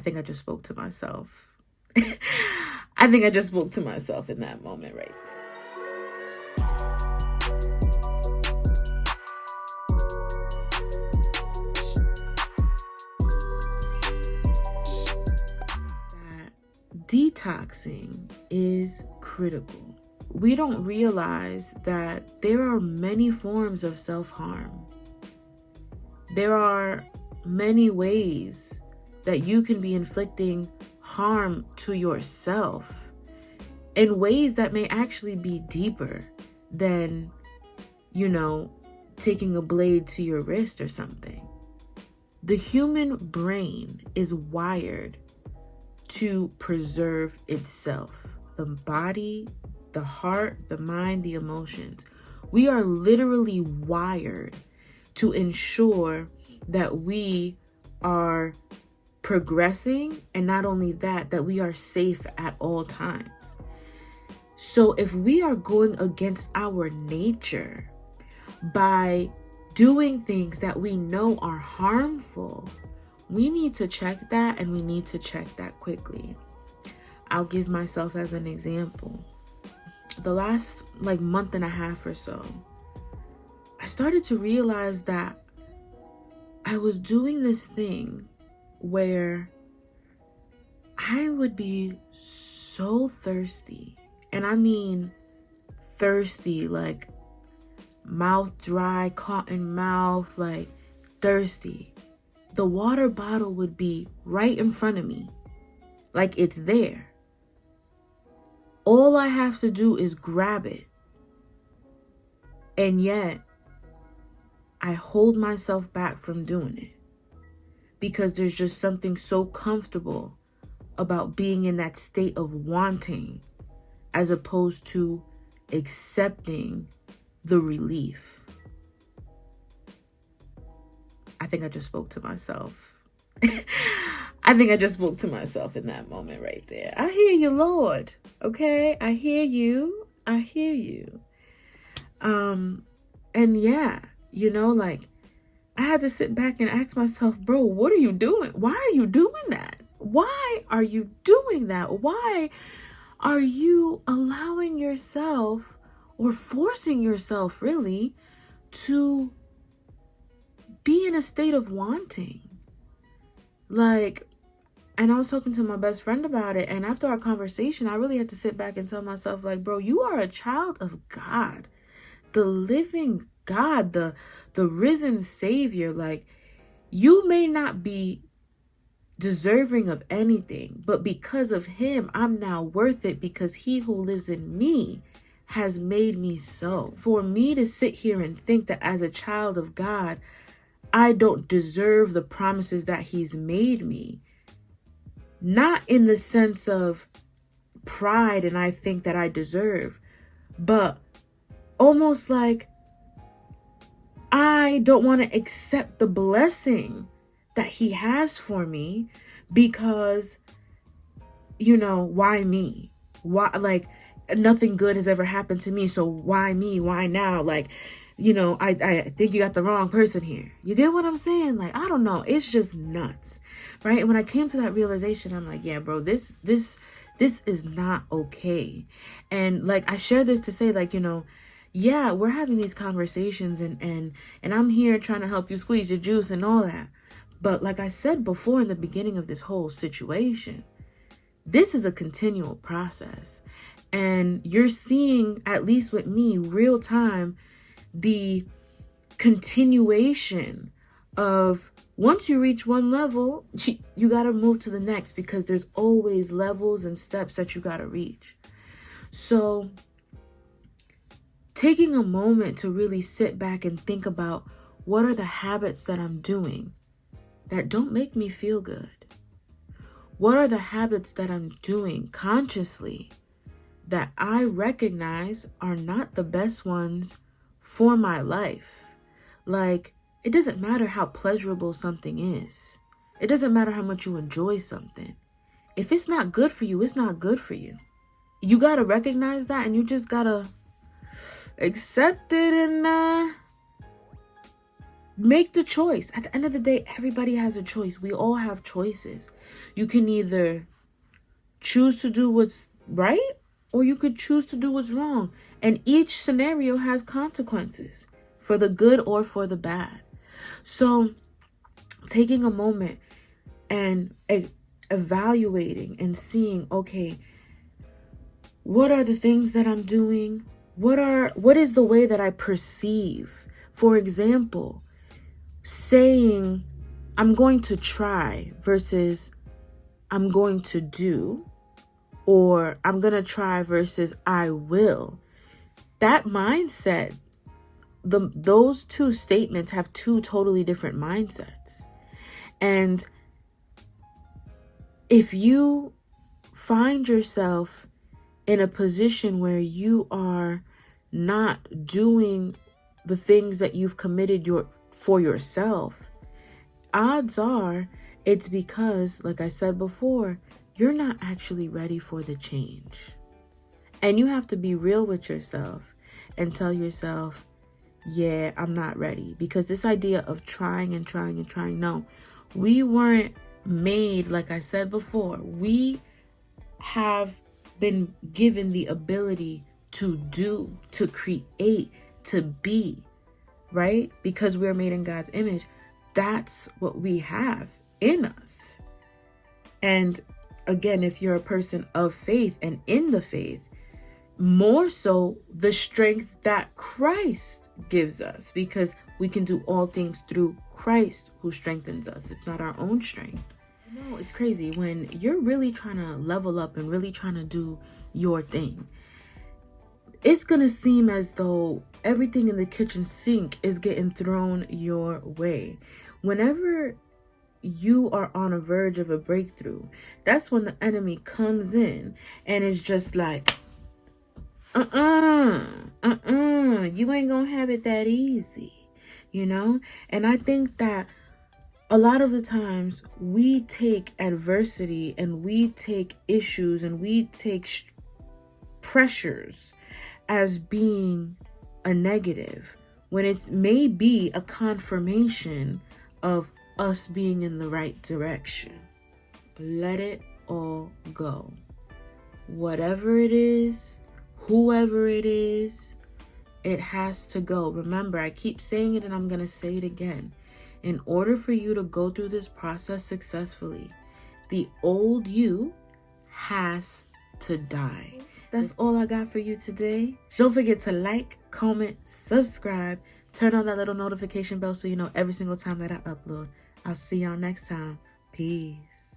think I just spoke to myself. I think I just spoke to myself in that moment right there. Detoxing is critical. We don't realize that there are many forms of self-harm. There are many ways that you can be inflicting harm to yourself in ways that may actually be deeper than, taking a blade to your wrist or something. The human brain is wired to preserve itself. The body, the heart, the mind, the emotions. We are literally wired to ensure that we are progressing, and not only that we are safe at all times. So if we are going against our nature by doing things that we know are harmful, we need to check that, and we need to check that quickly. I'll give myself as an example. The last month and a half or so, I started to realize that I was doing this thing where I would be so thirsty. And I mean thirsty, like mouth dry, cotton mouth, like thirsty. The water bottle would be right in front of me, like it's there. All I have to do is grab it. And yet, I hold myself back from doing it because there's just something so comfortable about being in that state of wanting as opposed to accepting the relief. I think I just spoke to myself. I think I just spoke to myself in that moment right there. I hear you, Lord. Okay? I hear you. I hear you. And yeah, I had to sit back and ask myself, bro, what are you doing? Why are you doing that? Why are you doing that? Why are you allowing yourself or forcing yourself really to be in a state of wanting? And I was talking to my best friend about it. And after our conversation, I really had to sit back and tell myself, bro, you are a child of God, the living God, the risen Savior. You may not be deserving of anything, but because of him, I'm now worth it, because he who lives in me has made me so. For me to sit here and think that as a child of God, I don't deserve the promises that he's made me, not in the sense of pride and I think that I deserve, but almost like I don't want to accept the blessing that he has for me because, why me? Why, nothing good has ever happened to me, so why me? Why now? I think you got the wrong person here. You get what I'm saying? I don't know. It's just nuts, right? And when I came to that realization, I'm like, yeah, bro, this is not okay. And I share this to say, yeah, we're having these conversations and I'm here trying to help you squeeze your juice and all that. But like I said before in the beginning of this whole situation, this is a continual process. And you're seeing, at least with me, real time, the continuation of once you reach one level, you got to move to the next, because there's always levels and steps that you got to reach. So taking a moment to really sit back and think about, what are the habits that I'm doing that don't make me feel good? What are the habits that I'm doing consciously that I recognize are not the best ones for my life? It doesn't matter how pleasurable something is. It doesn't matter how much you enjoy something. If it's not good for you, it's not good for you. You got to recognize that, and you just got to accept it and Make the choice. At the end of the day, everybody has a choice. We all have choices. You can either choose to do what's right, or you could choose to do what's wrong. And each scenario has consequences, for the good or for the bad. So taking a moment and evaluating and seeing, okay, what are the things that I'm doing? What is the way that I perceive? For example, saying I'm going to try versus I'm going to do, or I'm going to try versus I will. That mindset, those two statements have two totally different mindsets. And if you find yourself in a position where you are not doing the things that you've committed for yourself, odds are it's because, like I said before, you're not actually ready for the change. And you have to be real with yourself and tell yourself, yeah, I'm not ready. Because this idea of trying and trying and trying, no, we weren't made, like I said before, we have been given the ability to do, to create, to be, right? Because we're made in God's image. That's what we have in us. And again, if you're a person of faith and in the faith, more so the strength that Christ gives us, because we can do all things through Christ who strengthens us. It's not our own strength. No, it's crazy when you're really trying to level up and really trying to do your thing. It's going to seem as though everything in the kitchen sink is getting thrown your way. Whenever you are on a verge of a breakthrough, that's when the enemy comes in and is just like, you ain't gonna have it that easy, you know? And I think that a lot of the times we take adversity and we take issues and we take pressures as being a negative, when it may be a confirmation of us being in the right direction. Let it all go. Whatever it is, whoever it is, it has to go. Remember, I keep saying it and I'm going to say it again. In order for you to go through this process successfully, the old you has to die. That's all I got for you today. Don't forget to like, comment, subscribe, turn on that little notification bell so you know every single time that I upload. I'll see y'all next time. Peace.